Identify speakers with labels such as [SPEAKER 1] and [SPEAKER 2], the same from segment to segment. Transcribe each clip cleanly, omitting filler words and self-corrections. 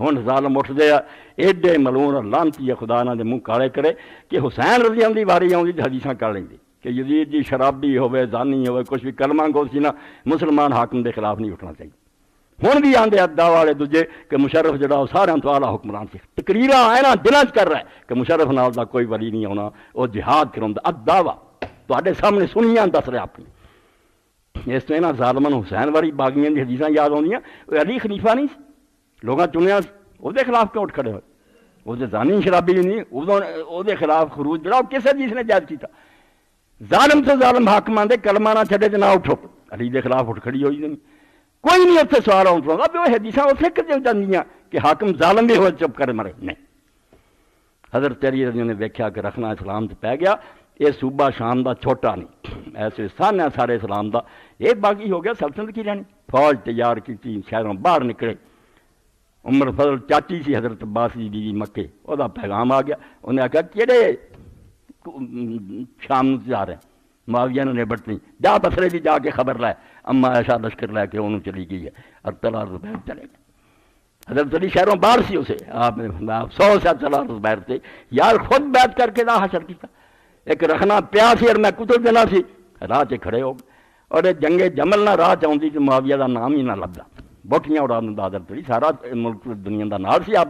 [SPEAKER 1] ہن ظالم اٹھتے ہیں ایڈے ملون اور لانتی خدا انہاں دے منہ کالے کرے کہ حسین رضی اللہ دی واری آؤندی تے حدیثاں کر لیندی کہ یزید جی شرابی ہوئے زانی ہوئے کچھ بھی کلمہ گو سی نا مسلمان حاکم دے خلاف نہیں اٹھنا چاہیے. ہن بھی آندے ادا والے دوجے کہ مشرف جڑا سارے تو اعلیٰ حکمران سی تقریراں اینا دلاں چ کر رہا ہے کہ مشرف نال دا کوئی ولی نہیں ہونا وہ جہاد کروندا ادا تواڈے سامنے سنیاں دس رہا اپنی. اس تو یہاں ظالمن حسین والی باغیاں دی حدیثاں یاد آਉਂਦੀਆਂ علی خلیفہ نہیں لوگاں چنیا وہ خلاف کیوں اٹھ کھڑے ہوئے وہ زانی شرابی نہیں وہ خلاف خروج جڑا کس حدیث نے جائز کیتا ظالم سے ظالم حاکم آندے کلمہ نہ چھڈے تے نہ اٹھو علی دے خلاف اٹھ کھڑی ہوئی نہیں کوئی نہیں اتنے سوال اٹھاؤں گا بھی وہ حدیثاں اتنے کتنے جاندیاں کہ حاکم ظالم بھی ہوئے چپ کر مرے نہیں. حضرت علی رضی نے ویکھیا کہ رکھنا اسلام تے پی گیا یہ صوبہ شام دا چھوٹا نہیں ایسے سن ہے سارے اسلام دا یہ باقی ہو گیا سلطنت کی رہنی فوج تیار کی شہروں باہر نکلے. عمر فضل چاچی سی حضرت عباس دی بیوی مکے وہ پیغام آ گیا انہیں آخیا کہڑے شام جا رہے ہیں معاویہ نے نبٹ نہیں جا بسرے بھی جا کے خبر لائے اما ایسا لشکر لے کے انہوں چلی گئی ہے اور تلا زبیر چلے گئے. حضرت علی شہروں باہر سی اسے آپ نے 100 سے تلا زبیر تھے یار خود بیعت کر کے نہ حشر کیتا ایک رکھنا پیا سی اور میں کتل دینا سی راہ چ کھڑے ہو گئے اور جنگ جمل نہ راہ چاہتی کہ معاویہ دا نام ہی نہ لبدا بوٹیاں اڑا دیندا حضرت علی سارا ملک دنیا دا نال سی آپ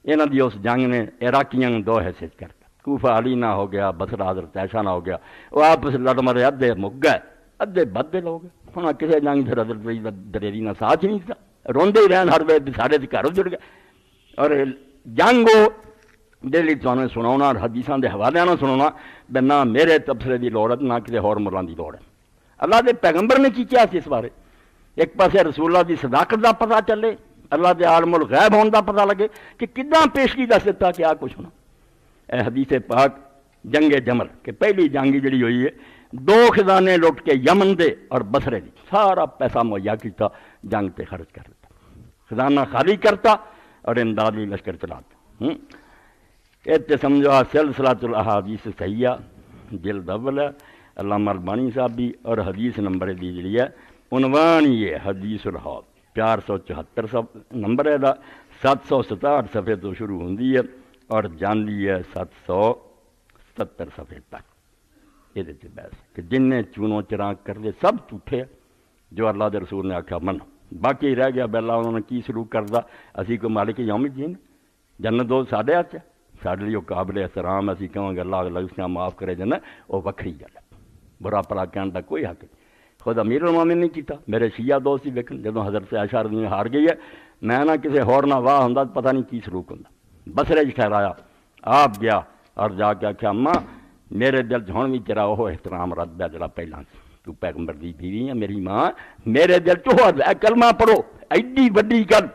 [SPEAKER 1] انہاں دی اس جنگ نے عراقیاں دو حصے کر کوفہ علی نہ ہو گیا بصرہ حضرت عائشہ نہ ہو گیا وہ آپس لڑ مرے ادھے مک گئے ادھے بدے لوگ ہن کسے جنگ پھر حضرت علی دا دلیری نہ ساتھ نہیں تھا روندے ہی رہن ہر ویلے سارے دے گھر جڑ گئے اور جنگ دلی تمہیں سنا اور حدیثاں دے حوالے نہ سنا بے نہ میرے تبصرے دی لوڑ ہے نہ کسی ہور ملاں دی لوڑ ہے. اللہ دے پیغمبر نے کی کیا سی اس بارے ایک پاسے رسول اللہ دی صداقت دا پتہ چلے اللہ دے عالم الغیب ہون دا پتہ لگے کہ کداں پیشگی دس دیتا کہ آ کچھ ہونا. اے حدیث پاک جنگ جمل کہ پہلی جنگ جڑی ہوئی ہے 2 خزانے لٹ کے یمن دے اور بصرے دی سارا پیسہ مہیا کیتا جنگ تے خرچ کر دیتا خزانہ خالی کرتا اور امدادی لشکر چلاتا. اتنے سمجھو سلسلۃ الاحادیث صحیحہ جلد اول ہے علامہ البانی صاحب بھی اور حدیث نمبر دی جڑی ہے عنوان یہ حدیث الحوض 474 نمبر ہے دا 767 صفحے تو شروع ہوندی ہے اور جاندی ہے 770 صفحے تک. یہ بحث کہ جن نے چونوں چراغ کر دے سب جھوٹے جو اللہ دے رسول نے آکھا منو باقی رہ گیا بلا انہوں نے کی سلوک کردا اسی کو مالک یوم الدین جنت دو ساڈے ہاتھ سارے لیے قابل احترام اسی کہاں گے اللہ لفظ معاف کرے جانا وہ وکری گل ہے برا پلا کہنے کا کوئی حق نہیں. خود امیر المومنین نہیں کیتا میرے شیعہ دوست ہی ویکھن جدوں حضرت عائشہ رضی اللہ ہار گئی ہے میں نہ کسی ہور نہ واہ ہوندا پتہ نہیں کی سلوک ہوندا. بصرے چ ٹھہرایا آپ گیا اور جا کے آخیا اماں میرے دل چ ہن بھی تیرا وہ احترام رد ہے جڑا پہلاں تو پیغمبر دی بیوی ہے میری ماں میرے دل چ ہو کلمہ پڑھو ایڈی وڈی گل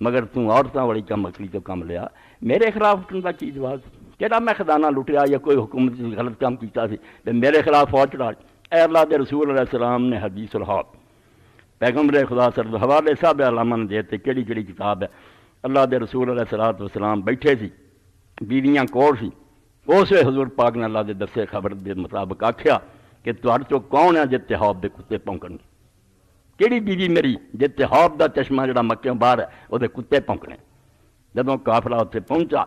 [SPEAKER 1] مگر تو عورتوں والی کم اکلی تو کم لیا میرے خلاف اٹھن کا کی جواز کہڑا میں خزانہ لٹیا یا کوئی حکومت غلط کام کیتا سی تے میرے خلاف فوج چڑھا. اے اللہ دے رسول علیہ السلام نے حدیث الحوض پیغمبر خدا صلی اللہ حوالے صاحب علامہ نے دیتے کیڑی کیڑی کتاب ہے. اللہ دے رسول علیہ الصلوۃ والسلام بیٹھے سی بیویاں کول سی اس ویلے حضور پاک نے اللہ دے دسے خبر دے مطابق آکھیا کہ تہاڈے چوں کون ہے جتے حوض دے کتے پونکن گے کیڑی بیوی میری جتے حوض دا چشمہ جڑا مکے باہر ہے وہ دے کتے پونکنے. جدوں قافلہ اتنے پہنچا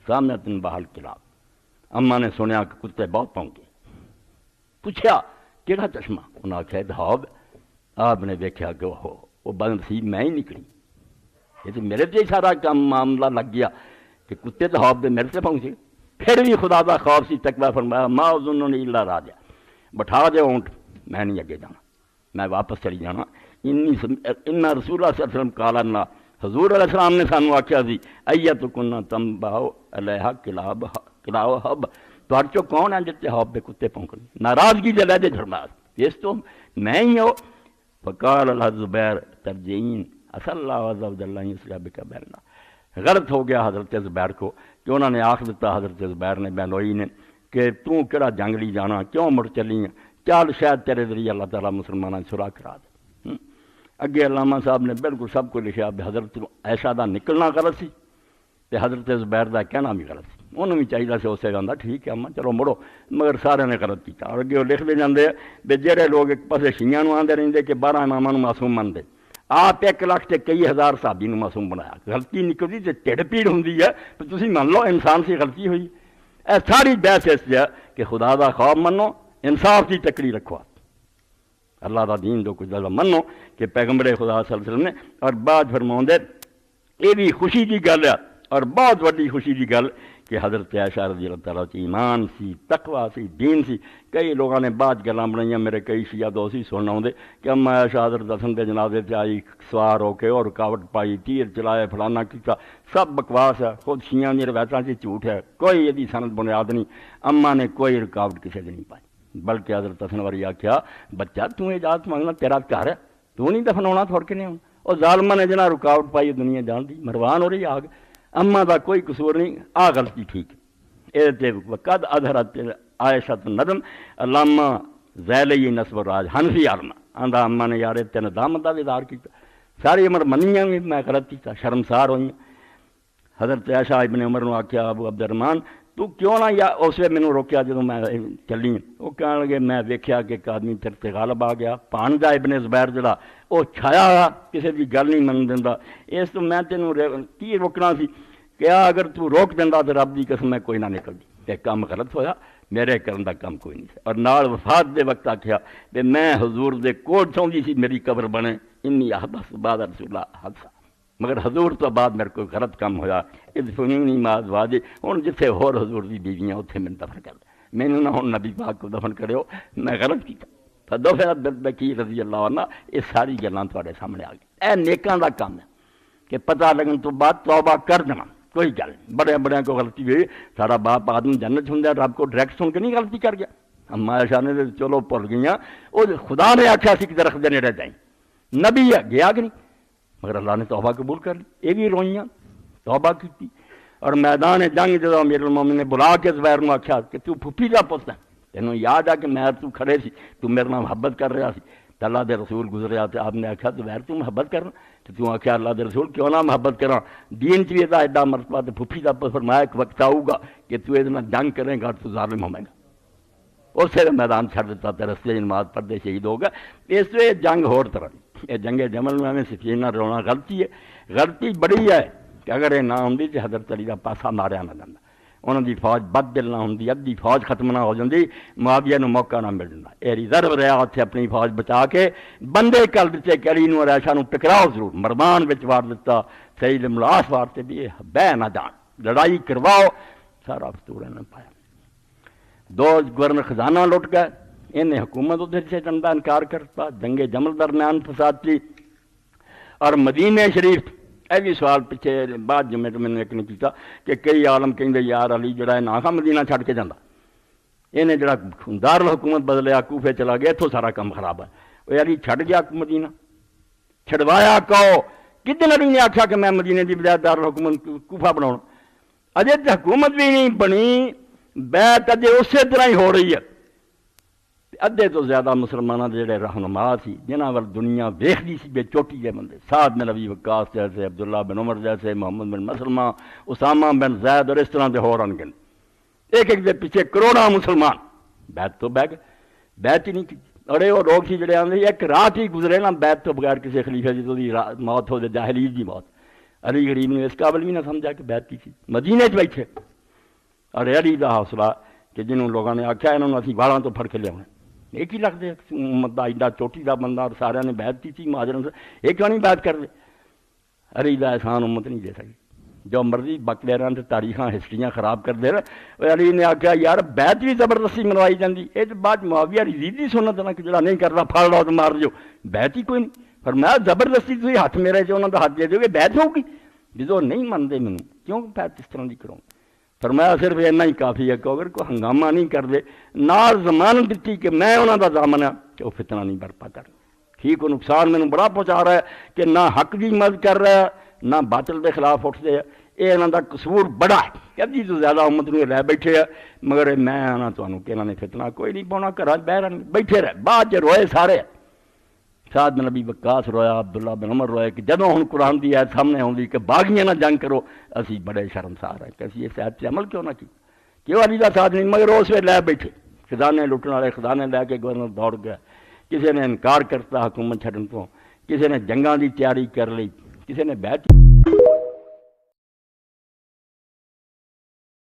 [SPEAKER 1] سامنے تن بحال قلعہ اماں نے سنیا کہ کتے بہت پونکے پوچھا کیڑا چشمہ انہاں آکھیا حوض. آپ نے دیکھا کہ وہ بند سی میں ہی نکلی یہ تو میرے تے سارا کام معاملہ لگ گیا کہ کتے تو حوض دے میرے سے پہنچے. پھر بھی خدا دا خوف سی تقویٰ فرمایا ما اظننی الا راجع بٹھا دے اونٹ میں نہیں اگے جانا میں واپس چلی جانا. ان رسول اللہ صلی اللہ علیہ وسلم قال لنا حضور علیہ السلام نے سانو آکھیا سی ایتکن تنباؤ علیہا کلاب حب تہاڈے چوں کون ہے جتے حوض دے کتے پونکن ناراضگی دے لہجے جھڑنا اس تو میں ہی ہو. فقال الزبیر ترجعین اصل اللہ عز وجل یصلح بک بینا. غلط ہو گیا حضرت زبیر کو کہ انہوں نے آکھ دیتا حضرت زبیر نے بینوئی نے کہ تو کہڑا جنگلی جانا کیوں مڑ چلی ہیں چل شاید تیرے ذریعے اللہ تعالیٰ مسلمانوں نے سراغ کرا دے. اگے علامہ صاحب نے بالکل سب کو لکھا بھی حضرت عائشہ دا نکلنا غلط سی تے حضرت زبیر دا کہنا بھی غلط سی. انہوں بھی چاہیے سے اسے گاندہ ٹھیک ہے اماں چلو مڑو مگر سارے نے غلط کیتا. اور اگے وہ لکھ دے جاندے بھی جہے لوگ ایک پاسے شیعہ نو آندے رہندے کہ 12 اماماں نو معصوم مندے آپ 1 ਲੱਖ ਤੇ ਕਈ ਹਜ਼ਾਰ صحابی ਨੂੰ ਮਾਸੂਮ ਬਣਾਇਆ, ਗਲਤੀ ਨਿਕਲਦੀ ਤੇ ਢਿੱਡ ਪੀੜ ਹੁੰਦੀ ہے تو ਤੁਸੀਂ ਮੰਨ ਲਓ انسان سے غلطی ہوئی. اے ساری بحث اس ہے کہ خدا دا خواب منو, انصاف کی تکڑی رکھو, اللہ دا دین جو کچھ منو کہ پیغمبر خدا صلی اللہ علیہ وسلم نے. اور بعد فرماؤں دے یہ بھی خوشی کی گل ہے اور بہت وڈی خوشی کی گل کہ حضرت عائشہ رضی اللہ تعالیٰ کی ایمان سی, تقوی سی, دین سی. کئی لوگوں نے بعد گلاں بنائیاں, میرے کئی شیعہ دوست ہی سننا ہوندے کہ اما عائشہ حضرت حسن دے جنازے تے آئی, سوار ہو کے اور رکاوٹ پائی, تیر چلائے, فلانا کیتا. سب بکواس ہے, خود شیعہ دی روایتاں سے جھوٹ ہے, کوئی یہ سند بنیاد نہیں. اما نے کوئی رکاوٹ کسی دی نہیں پائی, بلکہ حضرت حسن واری آکھیا بچہ تو اجازت مانگنا, تیرا گھر ہے, تو نہیں دفناونا تھوڑ کے نہیں ہونا. اور ظالمہ نے جنا رکاوٹ پائی دنیا جان دی, مروان ہو رہی آگ. اما دا کوئی قصور نہیں, آ غلطی ٹھیک. وقد اظہرت عائشہ ندم علامہ ذیلی نصب الراج حنفی عالمہ آندا اما نے یار تین دامت دا بیدار کیتا, ساری عمر منیاں بھی میں غلط کیتا, شرمسار ہوئی. حضرت عائشہ ابن عمر نے آکھیا ابو عبد الرحمن تو کیوں نہ, یا اس وقت مینوں روکیا جدوں میں چلی. وہ کہن لگے میں ویکھیا کہ ایک آدمی تیرے تے غالب آ گیا, پانجا ابن زبیر جڑا وہ چھایا کسی دی گل نہیں من دیندا. اس تو میں تینوں کی روکنا سی کہ اگر تو روک دینا تو رب دی قسم میں کوئی نہ نکلدی. تے کام غلط ہویا, میرے کرن دا کام کوئی نہیں. اور نال وفات دے وقت آکھیا کہ میں حضور دے کوڑ چاہندی سی میری قبر بنے, انی احبس بعد رسول اللہ حادثہ, مگر حضور تو بعد میرے کوئی غلط کام ہویا. ادفنونی مع ازواجی, ہن جتھے ہور حضور دی بیویاں اوتھے میں دفن کر دے, مینوں نہ ہن نبی پاک کو دفن کرو, میں غلط کیتا. فدفعت بالبکی رضی اللہ عنہ. یہ ساری گلاں تواڈے سامنے آ گئی. اے نیکاں دا کام ہے کہ پتہ لگن تو بعد توبہ کر دینا, کوئی گل نہیں. بڑے بڑے کو غلطی ہوئی, سارا باپ آدم جنت ہوندا, رب کو ڈائریکٹ سن کے نہیں غلطی کر گیا. اما عائشہ نے چلو بھول گئیاں, وہ خدا نے آکھیا سی کہ درخت دے نیڑے جائیں, نبی ہے گیا کہ نہیں, مگر اللہ نے توبہ قبول کر لی. یہ بھی روئیاں, توبہ کی. اور میدان جنگ جدوں امیر المومنین نے بلا کے زبیر نو آکھیا کہ تو پھپھی دا پتر ہے, تینوں یاد ہے کہ میں تو کھڑے سی, تو میرے نال محبت کر رہا سی, تے اللہ دے رسول گزریا تے آپ نے آکھیا زبیر تو محبت کرنا, تو آخیا اللہ دے رسول کیوں نہ محبت کراں, دین چ بھی یہ ایڈا مرتبہ. تو پھپھی کا فرمایا ایک وقت آؤ گا کہ تو یہ جنگ کرے گا تو ظالم ہوے گا. اسے میدان چھڑ دیتا تے رستے نماز پڑھتے شہید ہو گیا. اس لیے جنگ ہور طرح, یہ جنگ جمل میں سفینہ رونا غلطی ہے. غلطی بڑی ہے کہ اگر یہ نہ ہوندی تو حضرت علی کا پاسا ماریا نہ جاتا, انہوں دی فوج بد دل نہ ہوندی, ادھی فوج ختم نہ ہو جاندی, معاویہ نو موقع نہ مل جاتا. یہ ریزرو رہا اتنے اپنی فوج بچا کے بندے کر دیتے کہ علی نو اور عائشہ نو ٹکراؤ ضرور, مردان وچ وار دیتا, سید ملاس وارتے بھی بہ نہ جان, لڑائی کرواؤ, سارا فتور نہ پایا. دو گورنر خزانہ لٹ گئے, انہیں حکومت ادھر سے چندہ انکار کرتا, جنگ جمل درمیان فساد تھی. اور مدینہ شریف, یہ بھی سوال پیچھے بعد جمعے تو میں نے ایک نے کیتا کہ کئی عالم کہیں یار علی جڑا ہے نہ مدینہ چھڑ کے جانا, انہیں جڑا دارالحکومت بدلیا کوفے چلا گیا, اتوں سارا کام خراب ہے. وہ علی چھڑ گیا مدینہ, چھڑوایا کہو کتنے علی نے آخیا کہ میں مدینے کی بجائے دارالحکومت کوفہ بناؤں. اجے تو حکومت بھی نہیں بنی, بیعت اجے اسی طرح ہی ہو رہی ہے. ادھے تو زیادہ مسلمانوں کے جڑے رہنما سی جنہاں ول دنیا ویکھدی سی بے چوٹی دے بندے, سعد بن ابی وقاص جیسے, عبداللہ بن عمر جیسے, محمد بن مسلمہ, اسامہ بن زید اور اس طرح کے ہور ان گن, ایک ایک دے پیچھے کروڑاں مسلمان بیعت تو بہ گئے, بیعت ہی نہیں کی. اور یہ وہ لوگ سی جڑے آندے ایک رات ہی گزرے نا بیعت تو بغیر کسی خلیفہ دی تو دی موت ہو جائے, جاہلیت دی موت. علی غریب نے اس قابل بھی نہ سمجھا کہ بیعت کی سی, مدینے چ بیٹھے. اور علی دا حوصلہ کہ جنہوں لوگوں نے آخیا انہوں نے اسی والاں تو پھڑ کے لیا, ایک ہی لگتے امت کا ایڈا چوٹی کا بندہ, اور سارے نے بیعت کی تھی مہاجرن سے, یہ کیوں نہیں بیعت کر دے. علی دا احسان امت نہیں دے سکی, جو مرضی بک دے رہے تاریخاں ہسٹریاں خراب کر دے رہے. علی نے آخیا یار بیعت بھی زبردستی منوائی جاتی, یہ تو بعد معاویہ یزیدی سنت نا کہ جڑا نہیں کرتا پھڑ لو تو مار دیو, بیعت ہی کوئی نہیں. پر میں زبردستی تھی ہاتھ میرے سے انہوں کا ہاتھ دے دو گے, بیعت ہوگی. جدو نہیں منتے مینوں کیوں بیعت اس طرح کی کروں. فرمایا صرف اتنا ہی کافی ہے کہ اگر کوئی ہنگامہ نہیں کر دے, نال ضمانت دیتی کہ میں انہوں کا ضامن ہے کہ وہ فتنہ نہیں برپا کر. ٹھیک, وہ نقصان مینوں بڑا پہنچا رہا ہے کہ نہ حق کی مدد کر رہا ہے نہ باطل کے خلاف اٹھتے ہیں, یہ انہوں کا قصور بڑا ہے. کدی تو زیادہ امت نو لے بیٹھے ہے, مگر میں آنا تمہیں کہ انہوں نے فتنہ کوئی نہیں پاؤنا, گھر بہ بیٹھے رہے. بعد روئے سارے, سعد بن ابی وقاص رویا, عبداللہ بن عمر روئے کہ جدوں ہن قرآن دی آیت سامنے آؤندی کہ باغیاں نہ جنگ کرو, اسی بڑے شرمسار ہیں کہ اسی اس آیت سے عمل کیوں نہ کیوں علی دا ساتھ نہیں. مگر اس ویلے لے بیٹھے خزانے لٹن والے خزانے لے کے گورنر دوڑ گیا. کسی نے انکار کرتا حکومت چھڈن تو, ਕਿਸੇ ਨੇ ਜੰਗਾਂ ਦੀ ਤਿਆਰੀ ਕਰ ਲਈ, ਕਿਸੇ ਨੇ ਬਹਿ